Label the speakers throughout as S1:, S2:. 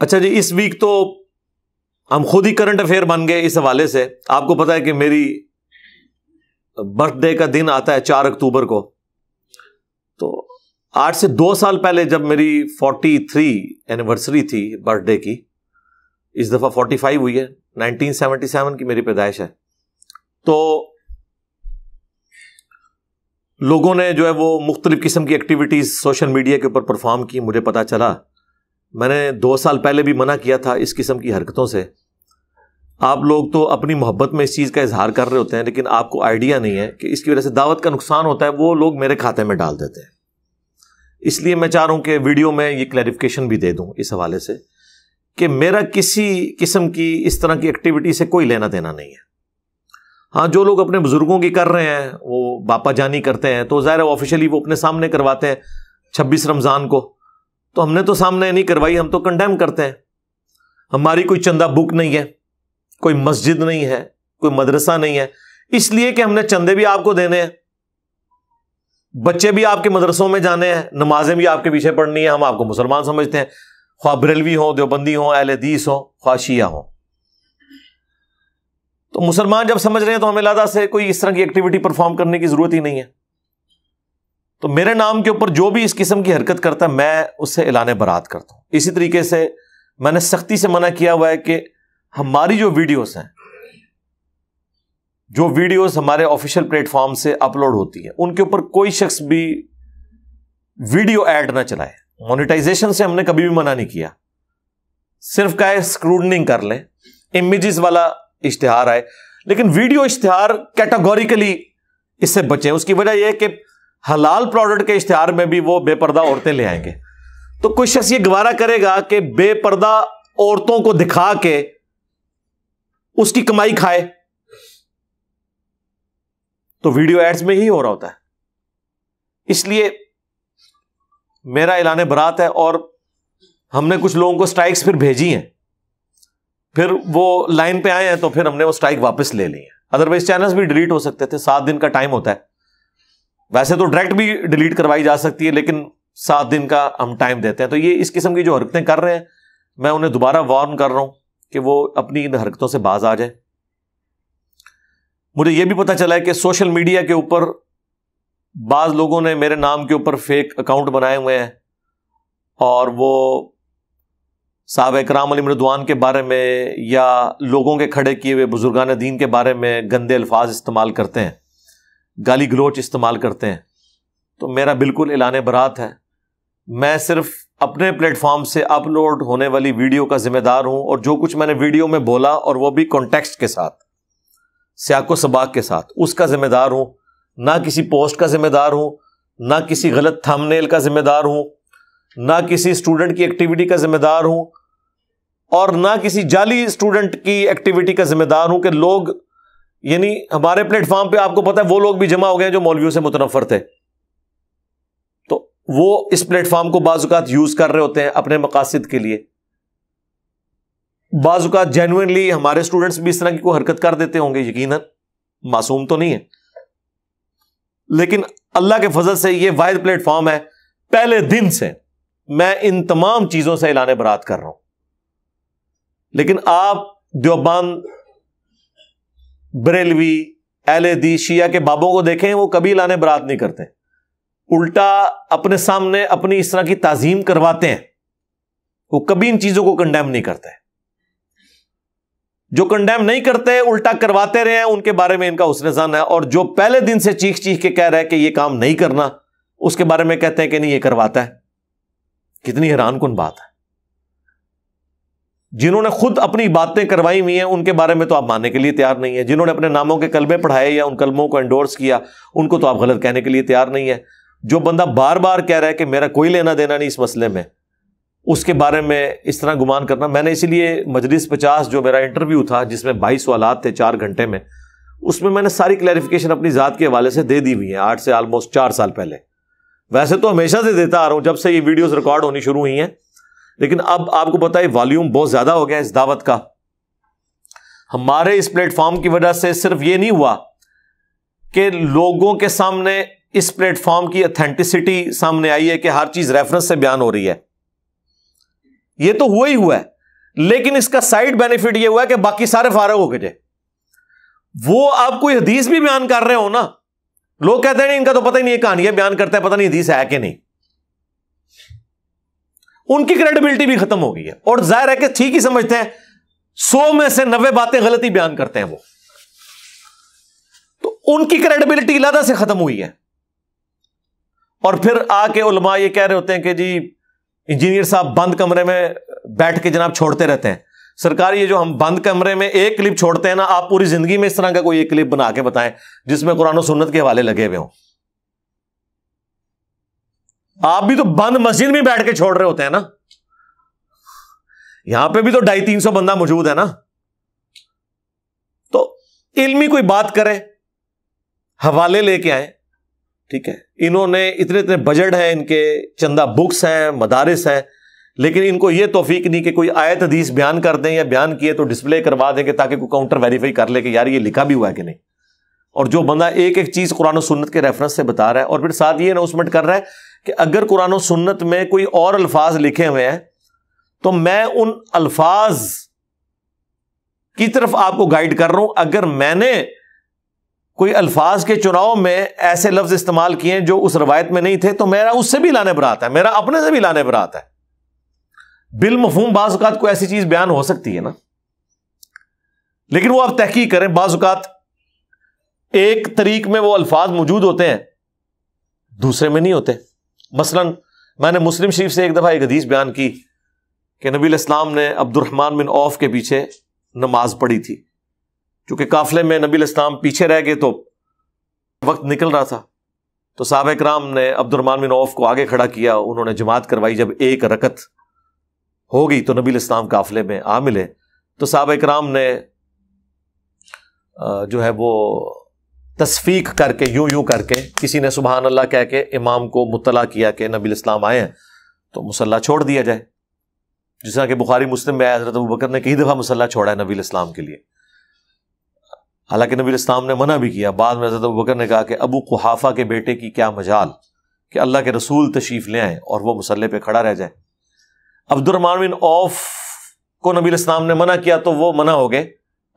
S1: اچھا جی، اس ویک تو ہم خود ہی کرنٹ افیئر بن گئے اس حوالے سے. آپ کو پتا ہے کہ میری برتھ ڈے کا دن آتا ہے 4 اکتوبر کو. تو 8 سے 2 سال پہلے جب میری 43 اینیورسری تھی برتھ ڈے کی، اس دفعہ 45 ہوئی ہے، 1977 کی میری پیدائش ہے. تو لوگوں نے جو ہے وہ مختلف قسم کی ایکٹیویٹیز سوشل میڈیا کے اوپر پرفارم کی. مجھے پتا چلا، میں نے 2 سال پہلے بھی منع کیا تھا اس قسم کی حرکتوں سے. آپ لوگ تو اپنی محبت میں اس چیز کا اظہار کر رہے ہوتے ہیں، لیکن آپ کو آئیڈیا نہیں ہے کہ اس کی وجہ سے دعوت کا نقصان ہوتا ہے. وہ لوگ میرے کھاتے میں ڈال دیتے ہیں. اس لیے میں چاہ رہا ہوں کہ ویڈیو میں یہ کلیریفیکیشن بھی دے دوں اس حوالے سے کہ میرا کسی قسم کی اس طرح کی ایکٹیویٹی سے کوئی لینا دینا نہیں ہے. ہاں، جو لوگ اپنے بزرگوں کی کر رہے ہیں، وہ باپا جانی کرتے ہیں، تو ظاہر ہے آفیشلی وہ اپنے سامنے کرواتے ہیں 26 رمضان کو. تو ہم نے تو سامنے نہیں کروائی، ہم تو کنڈیم کرتے ہیں. ہماری کوئی چندہ بک نہیں ہے، کوئی مسجد نہیں ہے، کوئی مدرسہ نہیں ہے، اس لیے کہ ہم نے چندے بھی آپ کو دینے ہیں، بچے بھی آپ کے مدرسوں میں جانے ہیں، نمازیں بھی آپ کے پیچھے پڑھنی ہے. ہم آپ کو مسلمان سمجھتے ہیں، خواہ بریلوی ہوں، دیوبندی ہوں، اہل حدیث ہوں، خواہ شیعہ ہوں. تو مسلمان جب سمجھ رہے ہیں تو ہمیں لہٰذا سے کوئی اس طرح کی ایکٹیویٹی پرفارم کرنے کی ضرورت ہی نہیں ہے. تو میرے نام کے اوپر جو بھی اس قسم کی حرکت کرتا ہے، میں اس سے اعلان برات کرتا ہوں. اسی طریقے سے میں نے سختی سے منع کیا ہوا ہے کہ ہماری جو ویڈیوز ہیں، جو ویڈیوز ہمارے آفیشیل پلیٹ فارم سے اپلوڈ ہوتی ہیں، ان کے اوپر کوئی شخص بھی ویڈیو ایڈ نہ چلائے. مونیٹائزیشن سے ہم نے کبھی بھی منع نہیں کیا، صرف کا اسکروٹنگ کر لیں، امیجز والا اشتہار آئے، لیکن ویڈیو اشتہار کیٹاگوریکلی اس سے بچیں. اس کی وجہ یہ ہے کہ حلال پروڈکٹ کے اشتہار میں بھی وہ بے پردہ عورتیں لے آئیں گے. تو کوئی شخص یہ گوارا کرے گا کہ بے پردہ عورتوں کو دکھا کے اس کی کمائی کھائے، تو ویڈیو ایڈز میں ہی ہو رہا ہوتا ہے. اس لیے میرا اعلان برات ہے، اور ہم نے کچھ لوگوں کو سٹرائکس پھر بھیجی ہیں، پھر وہ لائن پہ آئے ہیں تو پھر ہم نے وہ سٹرائک واپس لے لی ہیں. ادروائز چینلز بھی ڈیلیٹ ہو سکتے تھے. 7 دن کا ٹائم ہوتا ہے. ویسے تو ڈائریکٹ بھی ڈیلیٹ کروائی جا سکتی ہے، لیکن 7 دن کا ہم ٹائم دیتے ہیں. تو یہ اس قسم کی جو حرکتیں کر رہے ہیں، میں انہیں دوبارہ وارن کر رہا ہوں کہ وہ اپنی ان حرکتوں سے باز آ جائیں. مجھے یہ بھی پتا چلا ہے کہ سوشل میڈیا کے اوپر بعض لوگوں نے میرے نام کے اوپر فیک اکاؤنٹ بنائے ہوئے ہیں، اور وہ صحابہ کرام علیہم رضوان کے بارے میں یا لوگوں کے کھڑے کیے ہوئے بزرگان دین کے بارے میں گندے الفاظ استعمال کرتے ہیں، گالی گلوچ استعمال کرتے ہیں. تو میرا بالکل اعلان برات ہے. میں صرف اپنے پلیٹ فارم سے اپلوڈ ہونے والی ویڈیو کا ذمہ دار ہوں، اور جو کچھ میں نے ویڈیو میں بولا، اور وہ بھی کانٹیکسٹ کے ساتھ، سیاق و سباق کے ساتھ، اس کا ذمہ دار ہوں. نہ کسی پوسٹ کا ذمہ دار ہوں، نہ کسی غلط تھم نیل کا ذمہ دار ہوں، نہ کسی اسٹوڈنٹ کی ایکٹیویٹی کا ذمہ دار ہوں، اور نہ کسی جعلی اسٹوڈنٹ کی ایکٹیویٹی کا ذمہ دار ہوں کہ لوگ، یعنی ہمارے پلیٹ فارم پہ آپ کو پتا ہے وہ لوگ بھی جمع ہو گئے جو مولویوں سے متنفر تھے. تو وہ اس پلیٹ فارم کو بعض اوقات یوز کر رہے ہوتے ہیں اپنے مقاصد کے لیے. بعض اوقات جینوئنلی ہمارے اسٹوڈنٹس بھی اس طرح کی کوئی حرکت کر دیتے ہوں گے، یقیناً معصوم تو نہیں ہے، لیکن اللہ کے فضل سے یہ واحد پلیٹ فارم ہے. پہلے دن سے میں ان تمام چیزوں سے اعلان برات کر رہا ہوں. لیکن آپ دیوبند، بریلوی، اہل حدیث، شیعہ کے بابوں کو دیکھیں، وہ کبھی اعلان برات نہیں کرتے، الٹا اپنے سامنے اپنی اس طرح کی تعظیم کرواتے ہیں. وہ کبھی ان چیزوں کو کنڈیم نہیں کرتے. جو کنڈیم نہیں کرتے الٹا کرواتے رہے ہیں، ان کے بارے میں ان کا حسن ظن ہے. اور جو پہلے دن سے چیخ چیخ کے کہہ رہا ہے کہ یہ کام نہیں کرنا، اس کے بارے میں کہتے ہیں کہ نہیں، یہ کرواتا ہے. کتنی حیران کن بات ہے. جنہوں نے خود اپنی باتیں کروائی ہوئی ہیں ان کے بارے میں تو آپ ماننے کے لیے تیار نہیں ہے. جنہوں نے اپنے ناموں کے کلمے پڑھائے یا ان کلموں کو انڈورس کیا، ان کو تو آپ غلط کہنے کے لیے تیار نہیں ہے. جو بندہ بار بار کہہ رہا ہے کہ میرا کوئی لینا دینا نہیں اس مسئلے میں، اس کے بارے میں اس طرح گمان کرنا. میں نے اسی لیے مجلس 50 جو میرا انٹرویو تھا، جس میں 22 سوالات تھے 4 گھنٹے میں، اس میں نے ساری کلیریفیکیشن اپنی ذات کے حوالے سے دے دی ہوئی ہیں 8 سے آلموسٹ 4 سال پہلے. ویسے تو ہمیشہ سے دیتا آ رہا ہوں جب سے یہ ویڈیوز ریکارڈ ہونی شروع ہوئی ہیں، لیکن اب آپ کو پتہ ہے والیوم بہت زیادہ ہو گیا اس دعوت کا. ہمارے اس پلیٹ فارم کی وجہ سے صرف یہ نہیں ہوا کہ لوگوں کے سامنے اس پلیٹ فارم کی اتھینٹسٹی سامنے آئی ہے کہ ہر چیز ریفرنس سے بیان ہو رہی ہے. یہ تو ہوا ہی ہوا ہے, لیکن اس کا سائڈ بینیفٹ یہ ہوا ہے کہ باقی سارے فارغ ہو کے جائے. وہ آپ کوئی حدیث بھی بیان کر رہے ہو نا, لوگ کہتے ہیں نہیں ان کا تو پتہ ہی نہیں ہے, کہانیاں بیان کرتا ہے, پتہ نہیں حدیث ہے کہ نہیں. ان کی کریڈیبلٹی بھی ختم ہو گئی ہے, اور ظاہر ہے کہ ٹھیک ہی سمجھتے ہیں, 100 میں سے 90 باتیں غلطی بیان کرتے ہیں وہ, تو ان کی کریڈیبلٹی علیحدہ سے ختم ہوئی ہے. اور پھر آ کے علماء یہ کہہ رہے ہوتے ہیں کہ جی انجینئر صاحب بند کمرے میں بیٹھ کے جناب چھوڑتے رہتے ہیں. سرکار یہ جو ہم بند کمرے میں ایک کلپ چھوڑتے ہیں نا, آپ پوری زندگی میں اس طرح کا کوئی ایک کلپ بنا کے بتائیں جس میں قرآن و سنت کے حوالے لگے ہوئے ہوں. آپ بھی تو بند مسجد میں بیٹھ کے چھوڑ رہے ہوتے ہیں نا, یہاں پہ بھی تو 250-300 بندہ موجود ہے نا. تو علمی کوئی بات کرے, حوالے لے کے آئے, ٹھیک ہے. انہوں نے اتنے بجٹ ہیں, ان کے چندہ بکس ہیں, مدارس ہیں, لیکن ان کو یہ توفیق نہیں کہ کوئی آیت حدیث بیان کر دیں, یا بیان کیے تو ڈسپلے کروا دیں کہ تاکہ کوئی کاؤنٹر ویریفائی کر لے کہ یار یہ لکھا بھی ہوا ہے کہ نہیں. اور جو بندہ ایک ایک چیز قرآن و سنت کے ریفرنس سے بتا رہا ہے, اور پھر ساتھ یہ اناؤنسمنٹ کر رہا ہے کہ اگر قرآن و سنت میں کوئی اور الفاظ لکھے ہوئے ہیں تو میں ان الفاظ کی طرف آپ کو گائیڈ کر رہا ہوں. اگر میں نے کوئی الفاظ کے چناؤ میں ایسے لفظ استعمال کیے جو اس روایت میں نہیں تھے تو میرا اس سے بھی لانے برات ہے, میرا اپنے سے بھی لانے برات ہے. بالمفہوم بعض اوقات کوئی ایسی چیز بیان ہو سکتی ہے نا, لیکن وہ آپ تحقیق کریں. بعض اوقات ایک طریق میں وہ الفاظ موجود ہوتے ہیں, دوسرے میں نہیں ہوتے. مثلا میں نے مسلم شریف سے ایک دفعہ ایک حدیث بیان کی کہ نبی علیہ السلام نے عبد الرحمن بن عوف کے پیچھے نماز پڑھی تھی. چونکہ قافلے میں نبی علیہ السلام پیچھے رہ گئے تو وقت نکل رہا تھا, تو صحابہ کرام نے عبد الرحمن بن عوف کو آگے کھڑا کیا, انہوں نے جماعت کروائی. جب ایک رکعت ہو گئی تو نبی علیہ السلام قافلے میں آ ملے, تو صحابہ کرام نے جو ہے وہ تصفیق کر کے یوں کر کے, کسی نے سبحان اللہ کہہ کے امام کو مطلع کیا کہ نبی علیہ السلام آئے ہیں تو مصلی چھوڑ دیا جائے. جس طرح کہ بخاری مسلم میں آیا حضرت ابوبکر نے کئی دفعہ مصلی چھوڑا ہے نبی علیہ السلام کے لیے, حالانکہ نبی علیہ السلام نے منع بھی کیا. بعد میں حضرت ابوبکر نے کہا کہ ابو قحافہ کے بیٹے کی کیا مجال کہ اللہ کے رسول تشریف لے آئیں اور وہ مصلی پہ کھڑا رہ جائے. عبد الرحمن بن عوف کو نبی علیہ السلام نے منع کیا تو وہ منع ہو گئے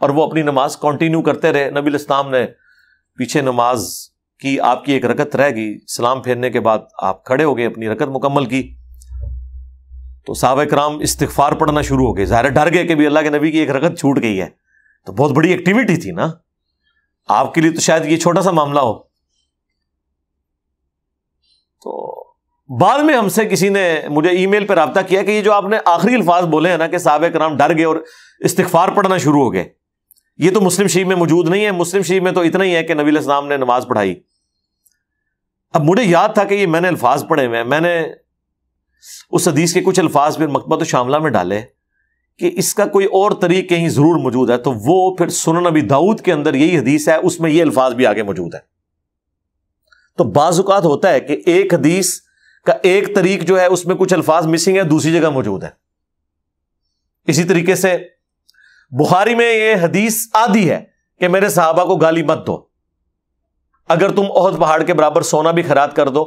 S1: اور وہ اپنی نماز کنٹینیو کرتے رہے. نبی علیہ السلام نے پیچھے نماز کی, آپ کی ایک رکعت رہ گئی, سلام پھیرنے کے بعد آپ کھڑے ہو گئے, اپنی رکعت مکمل کی. تو صحابہ کرام استغفار پڑھنا شروع ہو گئے, ظاہر ڈر گئے کہ بھی اللہ کے نبی کی ایک رکعت چھوٹ گئی ہے, تو بہت بڑی ایکٹیویٹی تھی نا, آپ کے لیے تو شاید یہ چھوٹا سا معاملہ ہو. تو بعد میں ہم سے کسی نے مجھے ای میل پہ رابطہ کیا کہ یہ جو آپ نے آخری الفاظ بولے ہیں نا کہ صحابہ کرام ڈر گئے اور استغفار پڑھنا شروع ہو گئے, یہ تو مسلم شریف میں موجود نہیں ہے. مسلم شریف میں تو اتنا ہی ہے کہ نبی علیہ السلام نے نماز پڑھائی. اب مجھے یاد تھا کہ یہ میں نے الفاظ پڑھے ہوئے ہیں, میں نے اس حدیث کے کچھ الفاظ پھر مکتبۃ الشاملہ میں ڈالے کہ اس کا کوئی اور طریق کہیں ضرور موجود ہے, تو وہ پھر سنن ابی داؤد کے اندر یہی حدیث ہے, اس میں یہ الفاظ بھی آگے موجود ہے. تو بعض اوقات ہوتا ہے کہ ایک حدیث کا ایک طریق جو ہے اس میں کچھ الفاظ مسنگ ہے, دوسری جگہ موجود ہے. اسی طریقے سے بخاری میں یہ حدیث آدھی ہے کہ میرے صحابہ کو گالی مت دو, اگر تم احد پہاڑ کے برابر سونا بھی خیرات کر دو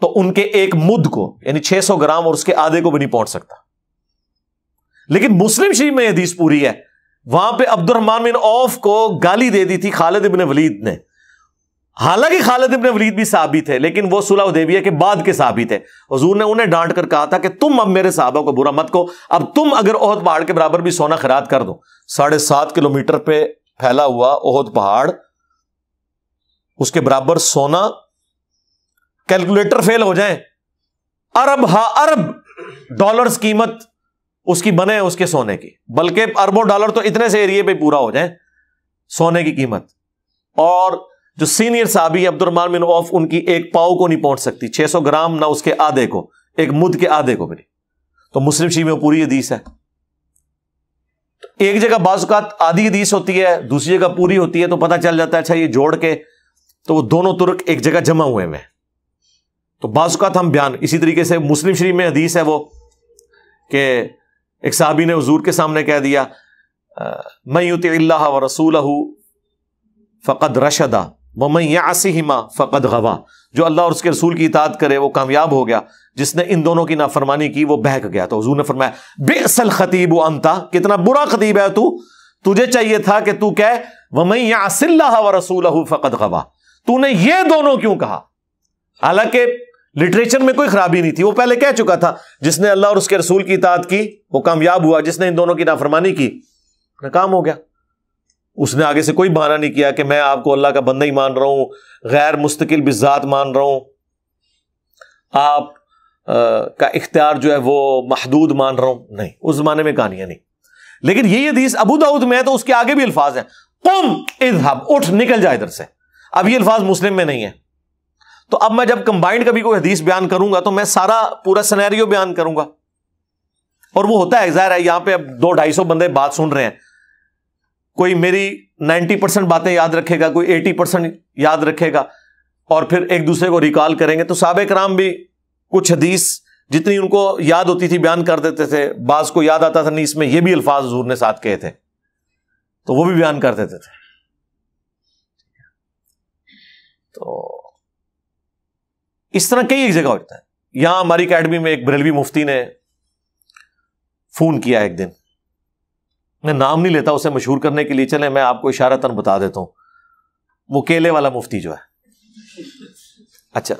S1: تو ان کے ایک مد کو یعنی 600 گرام اور اس کے آدھے کو بھی نہیں پہنچ سکتا. لیکن مسلم شریف میں یہ حدیث پوری ہے, وہاں پہ عبد الرحمن بن عوف کو گالی دے دی تھی خالد ابن ولید نے. حالانکہ خالد ابن ولید بھی صحابی تھے, لیکن وہ صلح حدیبیہ کے بعد کے صحابی تھے. حضور نے انہیں ڈانٹ کر کہا تھا کہ تم اب میرے صحابہ کو برا مت کو, اب تم اگر احد پہاڑ کے برابر بھی سونا خیرات کر دو, 7.5 کلومیٹر پہ پھیلا ہوا احد پہاڑ, اس کے برابر سونا, کیلکولیٹر فیل ہو جائیں, ارب ڈالرز قیمت اس کی بنے اس کے سونے کی, بلکہ اربوں ڈالر تو اتنے سے ایریے پہ پورا ہو جائیں سونے کی قیمت. اور جو سینئر صحابی عبد الرحمن بن عوف, ان کی ایک پاؤ کو نہیں پہنچ سکتی, 600 گرام نہ اس کے آدھے کو, ایک مد کے آدھے کو بھی نہیں. تو مسلم شریف میں پوری حدیث ہے. ایک جگہ بعض اوقات آدھی حدیث ہوتی ہے, دوسری جگہ پوری ہوتی ہے, تو پتہ چل جاتا ہے اچھا یہ جوڑ کے تو وہ دونوں ترک ایک جگہ جمع ہوئے ہیں. تو بعض اوقات ہم بیان اسی طریقے سے مسلم شریف میں حدیث ہے وہ کہ ایک صحابی نے حضور کے سامنے کہہ دیا من یطع اللہ ورسولہ فقد رشد ومن یعصہما فقد غوی, جو اللہ اور اس کے رسول کی اطاعت کرے وہ کامیاب ہو گیا, جس نے ان دونوں کی نافرمانی کی وہ بہک گیا. تو حضور نے فرمایا بئس الخطیب انت، کتنا برا خطیب ہے تو، تجھے چاہیے تھا کہ تو کہے وَمَن يَعْصِ اللَّهَ وَرَسُولَهُ فَقَدْ غَوَىٰ. تو نے یہ دونوں کیوں کہا؟ حالانکہ لٹریچر میں کوئی خرابی نہیں تھی، وہ پہلے کہہ چکا تھا جس نے اللہ اور اس کے رسول کی اطاعت کی وہ کامیاب ہوا، جس نے ان دونوں کی نافرمانی کی ناکام ہو گیا. اس نے آگے سے کوئی بہانہ نہیں کیا کہ میں آپ کو اللہ کا بندہ ہی مان رہا ہوں، غیر مستقل بذات مان رہا ہوں، آپ کا اختیار جو ہے وہ محدود مان رہا ہوں. نہیں، اس زمانے میں کہانیاں نہیں. لیکن یہ حدیث ابو داؤد میں ہے تو اس کے آگے بھی الفاظ ہیں، قم اذهب، اٹھ نکل جا ادھر سے. اب یہ الفاظ مسلم میں نہیں ہے. تو اب میں جب کمبائنڈ کبھی کوئی حدیث بیان کروں گا تو میں سارا پورا سینیریو بیان کروں گا، اور وہ ہوتا ہے ظاہر ہے یہاں پہ اب 200-250 بندے بات سن رہے ہیں، کوئی میری 90% باتیں یاد رکھے گا، کوئی 80% یاد رکھے گا، اور پھر ایک دوسرے کو ریکال کریں گے. تو صحابہ کرام بھی کچھ حدیث جتنی ان کو یاد ہوتی تھی بیان کر دیتے تھے، بعض کو یاد آتا تھا نہیں اس میں یہ بھی الفاظ حضور نے ساتھ کہے تھے تو وہ بھی بیان کر دیتے تھے. تو اس طرح کئی ایک جگہ ہوتا ہے. یہاں ہماری اکیڈمی میں ایک بریلوی مفتی نے فون کیا ایک دن، میں نام نہیں لیتا اسے مشہور کرنے کے لیے، چلیں میں آپ کو اشارتاً بتا دیتا ہوں، وہ کیلے والا مفتی جو ہے. اچھا،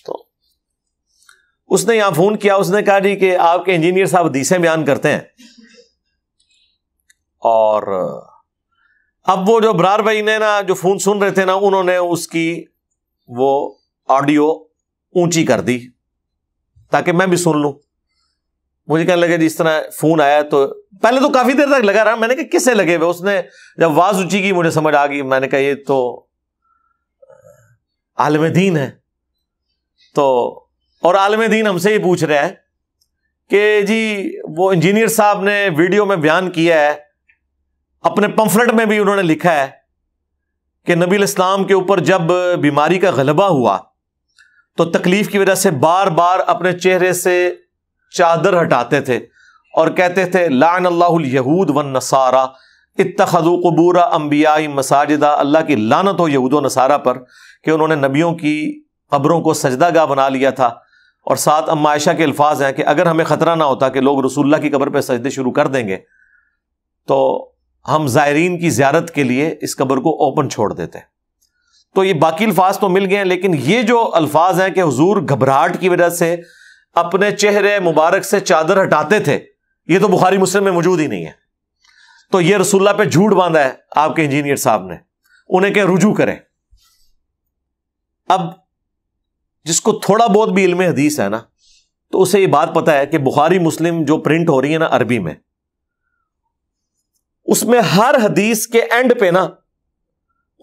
S1: تو اس نے یہاں فون کیا، اس نے کہا جی کہ آپ کے انجینئر صاحب حدیثیں بیان کرتے ہیں، اور اب وہ جو برار بھائی نے نا جو فون سن رہے تھے نا، انہوں نے اس کی وہ آڈیو اونچی کر دی تاکہ میں بھی سن لوں. مجھے کہنے لگا جس طرح فون آیا تو پہلے تو کافی دیر تک لگا رہا، میں نے کہا کس سے لگے ہوئے؟ اس نے جب آواز اونچی کی مجھے سمجھ آ گئی، میں نے کہا یہ تو عالم دین ہے. تو اور عالم دین ہم سے یہ پوچھ رہا ہے کہ جی وہ انجینئر صاحب نے ویڈیو میں بیان کیا ہے، اپنے پمفلٹ میں بھی انہوں نے لکھا ہے کہ نبی الاسلام کے اوپر جب بیماری کا غلبہ ہوا تو تکلیف کی وجہ سے بار بار اپنے چہرے سے چادر ہٹاتے تھے اور کہتے تھے لعن اللہ الیہود والنصارى اتخذوا قبور انبیاء مساجدہ، اللہ کی لعنت ہو یہود و نصارہ پر کہ انہوں نے نبیوں کی قبروں کو سجدہ گاہ بنا لیا تھا. اور ساتھ ام عائشہ کے الفاظ ہیں کہ اگر ہمیں خطرہ نہ ہوتا کہ لوگ رسول اللہ کی قبر پہ سجدے شروع کر دیں گے تو ہم زائرین کی زیارت کے لیے اس قبر کو اوپن چھوڑ دیتے. تو یہ باقی الفاظ تو مل گئے ہیں، لیکن یہ جو الفاظ ہیں کہ حضور گھبراہٹ کی وجہ سے اپنے چہرے مبارک سے چادر ہٹاتے تھے، یہ تو بخاری مسلم میں موجود ہی نہیں ہے. تو یہ رسول اللہ پہ جھوٹ باندھا ہے آپ کے انجینئر صاحب نے، انہیں کہ رجوع کریں. اب جس کو تھوڑا بہت بھی علم حدیث ہے نا تو اسے یہ بات پتا ہے کہ بخاری مسلم جو پرنٹ ہو رہی ہے نا عربی میں، اس میں ہر حدیث کے اینڈ پہ نا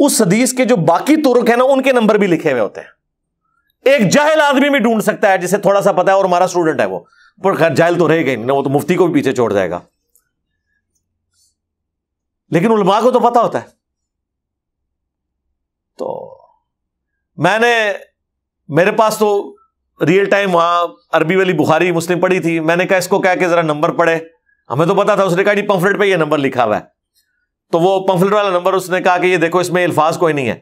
S1: اس حدیث کے جو باقی طرق ہیں نا ان کے نمبر بھی لکھے ہوئے ہوتے ہیں. ایک جاہل آدمی بھی ڈھونڈ سکتا ہے جسے تھوڑا سا پتا ہے، اور ہمارا اسٹوڈنٹ ہے وہ، پر خیر جاہل تو رہے گا ہی نہیں، وہ تو مفتی کو بھی پیچھے چھوڑ جائے گا، لیکن علماء کو تو پتا ہوتا ہے. تو میرے پاس تو ریئل ٹائم وہاں عربی والی بخاری مسلم پڑھی تھی، میں نے کہا اس کو کہہ کے ذرا نمبر پڑھے، ہمیں تو پتا تھا. اس نے کہا جی پمفلٹ پہ یہ نمبر لکھا ہوا ہے، تو وہ پمفلٹ والا نمبر اس نے کہا کہ یہ دیکھو اس میں الفاظ کوئی نہیں ہے.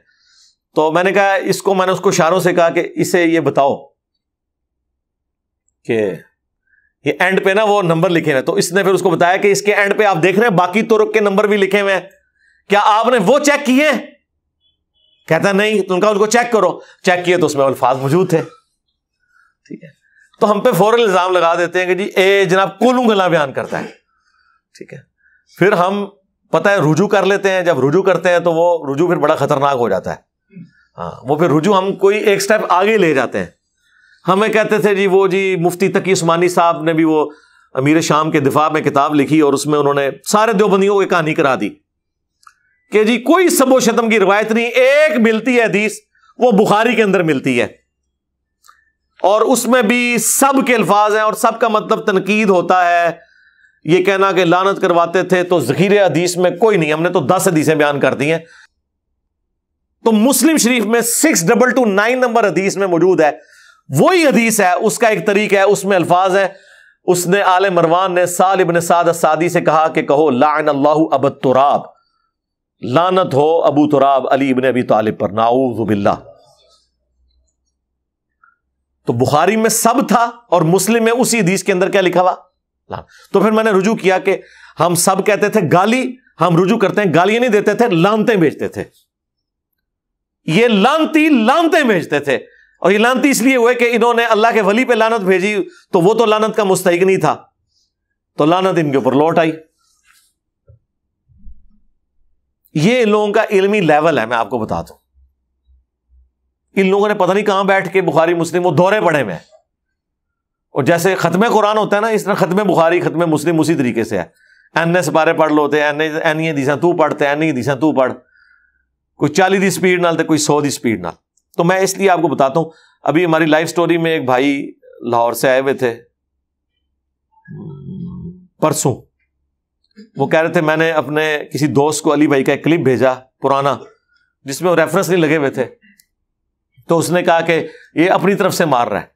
S1: تو میں نے کہا میں نے اس کو اشاروں سے کہا کہ اسے یہ بتاؤ کہ یہ اینڈ پہ نا وہ نمبر لکھے ہوئے. تو اس نے پھر اس کو بتایا کہ اس کے اینڈ پہ آپ دیکھ رہے ہیں باقی طرق کے نمبر بھی لکھے ہوئے ہیں، کیا آپ نے وہ چیک کیے؟ کہتا نہیں. تو ان کا ان کو چیک کرو، چیک کیے تو اس میں الفاظ موجود تھے. ٹھیک ہے، تو ہم پہ فوراً الزام لگا دیتے ہیں کہ جی اے جناب کولوں گلا بیان کرتا ہے. ٹھیک ہے، پھر ہم پتہ ہے رجوع کر لیتے ہیں. جب رجوع کرتے ہیں تو وہ رجوع پھر بڑا خطرناک ہو جاتا ہے. ہاں، وہ پھر رجوع ہم کوئی ایک سٹیپ آگے لے جاتے ہیں. ہمیں کہتے تھے جی وہ جی مفتی تقی عثمانی صاحب نے بھی وہ امیر شام کے دفاع میں کتاب لکھی اور اس میں انہوں نے سارے دیوبندیوں کو کہانی کرا دی کہ جی کوئی سب و شتم کی روایت نہیں، ایک ملتی ہے حدیث وہ بخاری کے اندر ملتی ہے، اور اس میں بھی سب کے الفاظ ہیں اور سب کا مطلب تنقید ہوتا ہے. یہ کہنا کہ لعنت کرواتے تھے تو ذخیرے حدیث میں کوئی نہیں، ہم نے تو 10 حدیثیں بیان کر دی ہیں. تو مسلم شریف میں 6229 نمبر حدیث میں موجود ہے، وہی حدیث ہے، اس کا ایک طریق ہے، اس میں الفاظ ہیں. اس نے آل مروان نے سال ابن سعد السعدی سے کہا کہ کہو لعن اللہ ابا تراب، لعنت ہو ابو تراب علی ابن ابی طالب پر، نعوذ باللہ. تو بخاری میں سب تھا اور مسلم میں اسی حدیث کے اندر کیا لکھا ہوا؟ تو پھر میں نے رجوع کیا کہ ہم سب کہتے تھے گالی، ہم رجوع کرتے ہیں گالیاں نہیں دیتے تھے، لعنتیں بیچتے تھے. یہ لعنتی لعنتیں بیچتے تھے، اور یہ لعنتی اس لیے ہوئے کہ انہوں نے اللہ کے ولی پہ لعنت بھیجی تو وہ تو لعنت کا مستحق نہیں تھا، تو لعنت ان کے اوپر لوٹ آئی. یہ ان لوگوں کا علمی لیول ہے، میں آپ کو بتا دوں. ان لوگوں نے پتہ نہیں کہاں بیٹھ کے بخاری مسلم وہ دورے پڑے میں، اور جیسے ختم قرآن ہوتا ہے نا، اس طرح ختم بخاری ختم مسلم اسی طریقے سے ہے. این سپارے پڑھ لو تے این دیساں تو پڑھتے این دیساں تو پڑھ، کوئی 40 دی سپیڈ نال تے کوئی 100 دی سپیڈ نال. تو میں اس لیے آپ کو بتاتا ہوں، ابھی ہماری لائف سٹوری میں ایک بھائی لاہور سے آئے ہوئے تھے پرسوں، وہ کہہ رہے تھے میں نے اپنے کسی دوست کو علی بھائی کا ایک کلپ بھیجا پرانا جس میں وہ ریفرنس نہیں لگے ہوئے تھے، تو اس نے کہا کہ یہ اپنی طرف سے مار رہا ہے.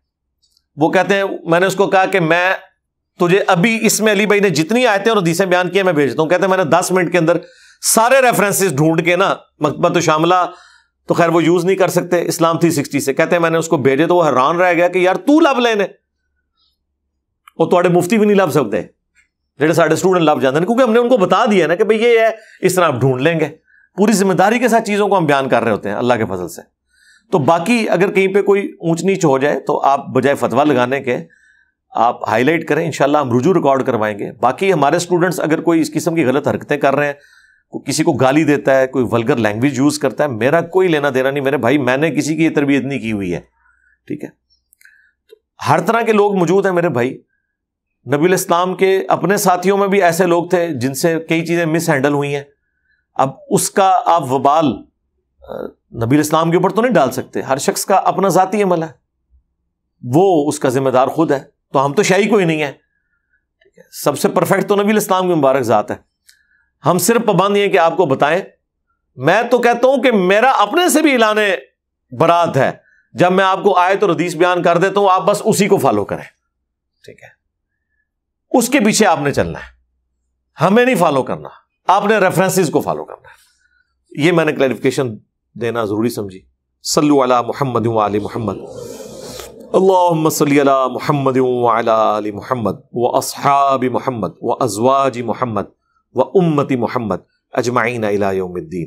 S1: وہ کہتے ہیں میں نے اس کو کہا کہ میں تجھے ابھی اس میں علی بھائی نے جتنی آیتیں اور حدیثیں بیان کی میں بھیجتا ہوں. کہتے ہیں میں نے 10 منٹ کے اندر سارے ریفرنسز ڈھونڈ کے نا، مکتبۃ شاملہ تو خیر وہ یوز نہیں کر سکتے اسلام 360 سے، کہتے ہیں میں نے اس کو بھیجے تو وہ حیران رہ گیا کہ یار تو لب لینے وہ تھوڑے مفتی بھی نہیں لب سکتے جڑے سارے اسٹوڈنٹ لب جاتے ہیں، کیونکہ ہم نے ان کو بتا دیا نا کہ بھئی یہ ہے، اس طرح آپ ڈھونڈ لیں گے. پوری ذمہ داری کے ساتھ چیزوں کو ہم بیان کر رہے ہوتے ہیں اللہ کے فضل سے. تو باقی اگر کہیں پہ کوئی اونچ نیچ ہو جائے تو آپ بجائے فتویٰ لگانے کے آپ ہائی لائٹ کریں، انشاءاللہ ہم رجوع ریکارڈ کروائیں گے. باقی ہمارے اسٹوڈنٹس اگر کوئی اس قسم کی غلط حرکتیں کر رہے ہیں، کسی کو گالی دیتا ہے، کوئی ولگر لینگویج یوز کرتا ہے، میرا کوئی لینا دینا نہیں میرے بھائی، میں نے کسی کی یہ تربیت نہیں کی ہوئی ہے، ٹھیک ہے. ہر طرح کے لوگ موجود ہیں میرے بھائی. نبی الاسلام کے اپنے ساتھیوں میں بھی ایسے لوگ تھے جن سے کئی چیزیں مس ہینڈل ہوئی ہیں. اب اس کا آپ وبال نبی الاسلام کے اوپر تو نہیں ڈال سکتے، ہر شخص کا اپنا ذاتی عمل ہے، وہ اس کا ذمہ دار خود ہے. تو ہم تو شاہی کوئی نہیں ہے، سب سے پرفیکٹ تو نبی الاسلام کی مبارک ذات ہے. ہم صرف پابند یہ کہ آپ کو بتائیں. میں تو کہتا ہوں کہ میرا اپنے سے بھی اعلان برات ہے، جب میں آپ کو آیت اور حدیث بیان کر دیتا ہوں آپ بس اسی کو فالو کریں، ٹھیک ہے. اس کے پیچھے آپ نے چلنا ہے، ہمیں نہیں فالو کرنا، آپ نے ریفرنسز کو فالو کرنا ہے. یہ میں نے کلیریفیکیشن دینا ضروری سمجھی. صلو علی محمد وعلی محمد، اللہم صلی علی محمد وعلی آل محمد واصحاب محمد وازواج محمد وامت محمد اجمعین الی یوم الدین.